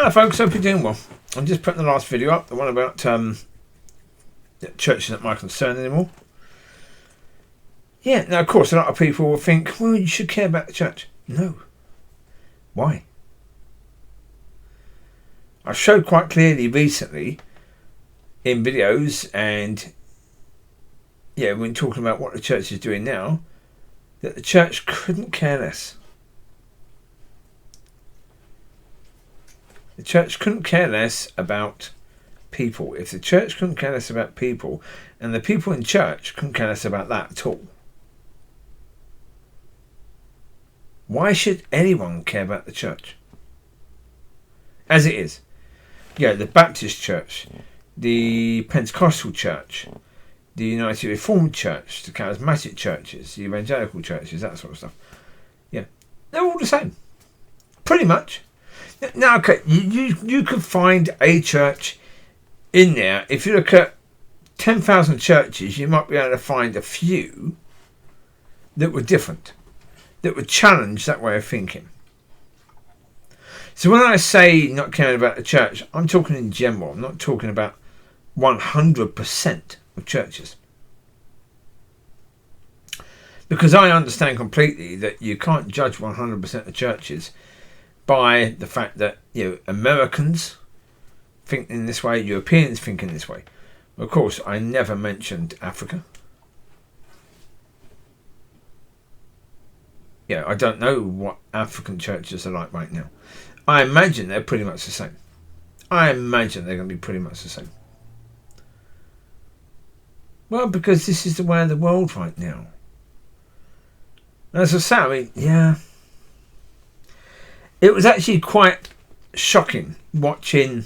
Hello folks, hope you're doing well. I'm just putting the last video up, the one about church isn't my concern anymore. Yeah, now of course a lot of people will think, well, you should care about the church. No. Why? I showed quite clearly recently in videos and when talking about what the church is doing now, that the church couldn't care less. The church couldn't care less about people. If the church couldn't care less about people, and the people in church couldn't care less about that at all, why should anyone care about the church? As it is. The Baptist church, the Pentecostal church, the United Reformed church, the charismatic churches, the evangelical churches, that sort of stuff. They're all the same. Pretty much. Now, okay, you could find a church in there. If you look at 10,000 churches, you might be able to find a few that were different, that would challenge that way of thinking. So when I say not caring about the church, I'm talking in general. I'm not talking about 100% of churches. Because I understand completely that you can't judge 100% of churches by the fact that Americans think in this way, Europeans think in this way. Of course, I never mentioned Africa. I don't know what African churches are like right now. I imagine they're pretty much the same. I imagine they're going to be pretty much the same. Well, because this is the way of the world right now. As I say, it was actually quite shocking watching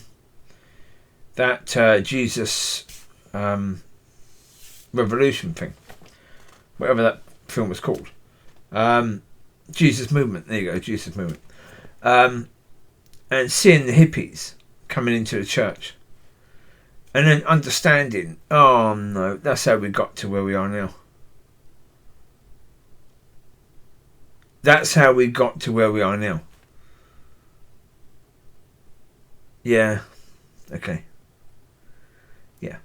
that Jesus Revolution thing, whatever that film was called. Jesus Movement, there you go, Jesus Movement. And seeing the hippies coming into the church and then understanding, oh no, that's how we got to where we are now. That's how we got to where we are now. Yeah. Okay. Yeah.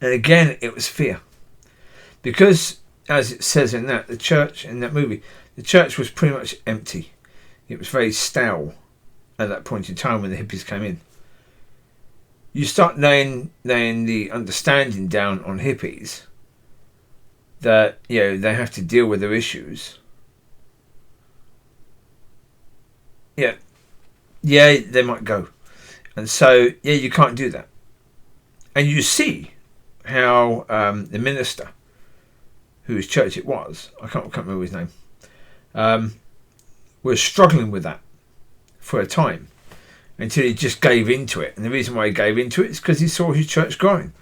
And again, it was fear. Because, as it says in that, the church, in that movie, the church was pretty much empty. It was very stale at that point in time when the hippies came in. You start laying the understanding down on hippies that, they have to deal with their issues. They might go. And so, you can't do that. And you see how the minister, whose church it was, I can't remember his name, was struggling with that for a time until he just gave into it. And the reason why he gave into it is because he saw his church growing.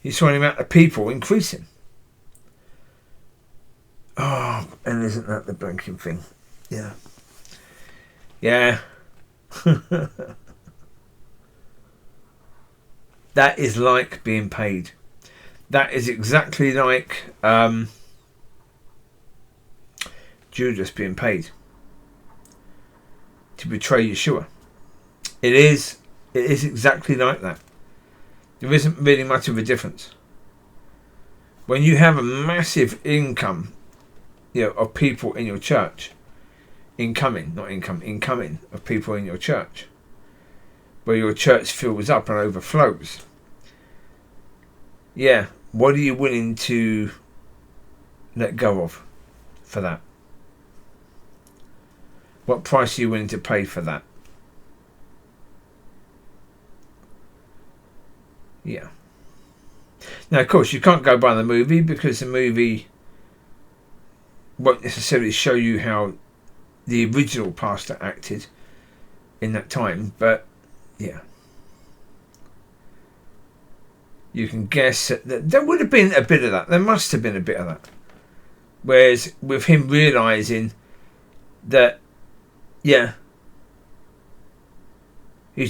He saw the amount of people increasing. Oh, and isn't that the blinking thing? Yeah. That is like being paid. That is exactly like Judas being paid to betray Yeshua. It is exactly like that. There isn't really much of a difference. When you have a massive income, of people in your church, incoming of people in your church, where your church fills up and overflows. What are you willing to let go of for that? What price are you willing to pay for that? Now, of course, you can't go by the movie because the movie won't necessarily show you how the original pastor acted in that time, but you can guess that there would have been a bit of that. There must have been a bit of that. Whereas with him realising that, he's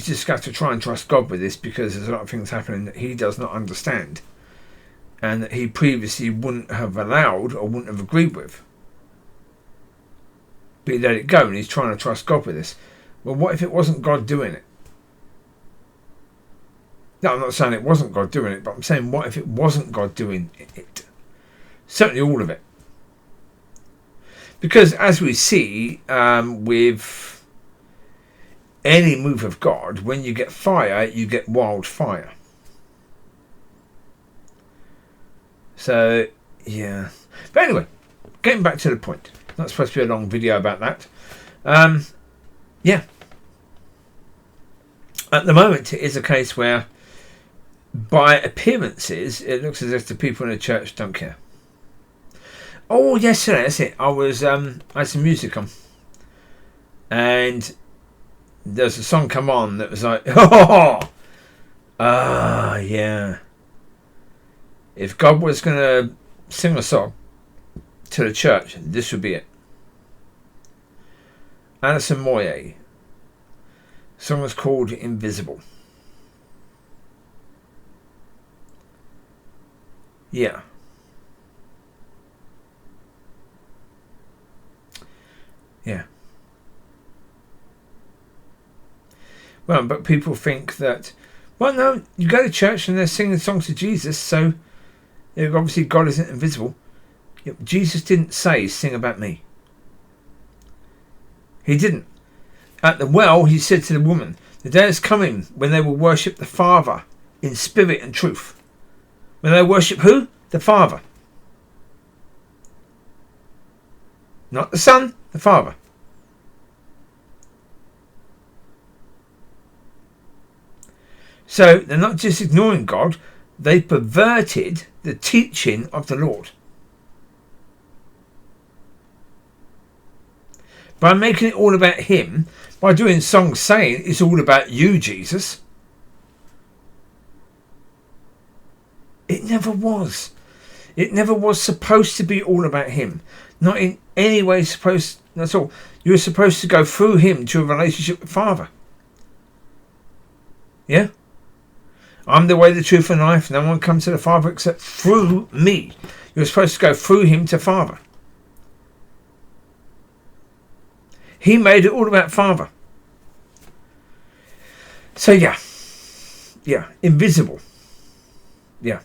just got to try and trust God with this because there's a lot of things happening that he does not understand and that he previously wouldn't have allowed or wouldn't have agreed with. but he let it go, and he's trying to trust God with this. Well, what if it wasn't God doing it? No, I'm not saying it wasn't God doing it, but I'm saying what if it wasn't God doing it? Certainly all of it. Because as we see with any move of God, when you get fire, you get wildfire. So, yeah. But anyway, getting back to the point. Not supposed to be a long video about that. Yeah. At the moment, it is a case where, by appearances, it looks as if the people in the church don't care. Oh, yesterday, that's it. I had some music on. And there's a song come on that was like, yeah. If God was going to sing a song to the church, this would be it. Alison Moyet. The song was called Invisible. Yeah. Yeah. Well, but people think that, well, no, you go to church and they're singing songs to Jesus, so obviously God isn't invisible. Jesus didn't say, sing about me. He didn't. At the well, he said to the woman, the day is coming when they will worship the Father in spirit and truth. When they worship who? The Father. Not the Son, the Father. So they're not just ignoring God, they perverted the teaching of the Lord. By making it all about him, by doing songs saying it's all about you, Jesus. It never was. It never was supposed to be all about him. Not in any way supposed, that's all. You were supposed to go through him to a relationship with Father. Yeah? I'm the way, the truth and life. No one comes to the Father except through me. You're supposed to go through him to Father. He made it all about Father. So yeah. Yeah. Invisible. Yeah.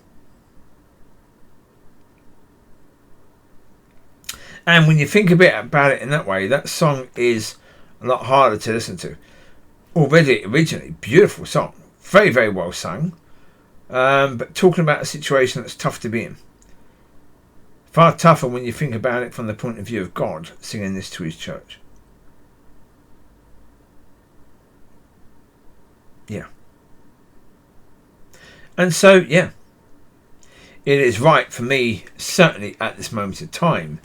And when you think a bit about it in that way, that song is a lot harder to listen to. Originally, beautiful song. Very, very well sung. But talking about a situation that's tough to be in. Far tougher when you think about it from the point of view of God singing this to his church. Yeah. And so, yeah. It is right for me, certainly at this moment of time,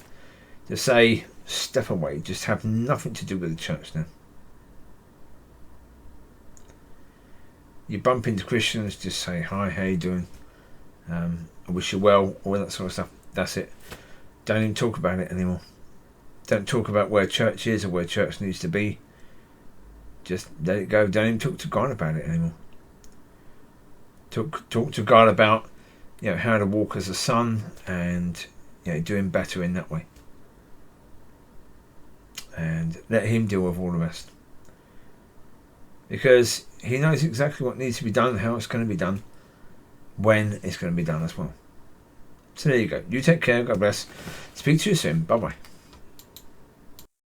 to say, step away. Just have nothing to do with the church now. You bump into Christians, just say, hi, how you doing? I wish you well, all that sort of stuff. That's it. Don't even talk about it anymore. Don't talk about where church is or where church needs to be. Just let it go. Don't even talk to God about it anymore. Talk to God about, how to walk as a son and, doing better in that way. And let him deal with all the rest. Because he knows exactly what needs to be done, how it's going to be done, when it's going to be done as well. So there you go. You take care. God bless. Speak to you soon. Bye-bye.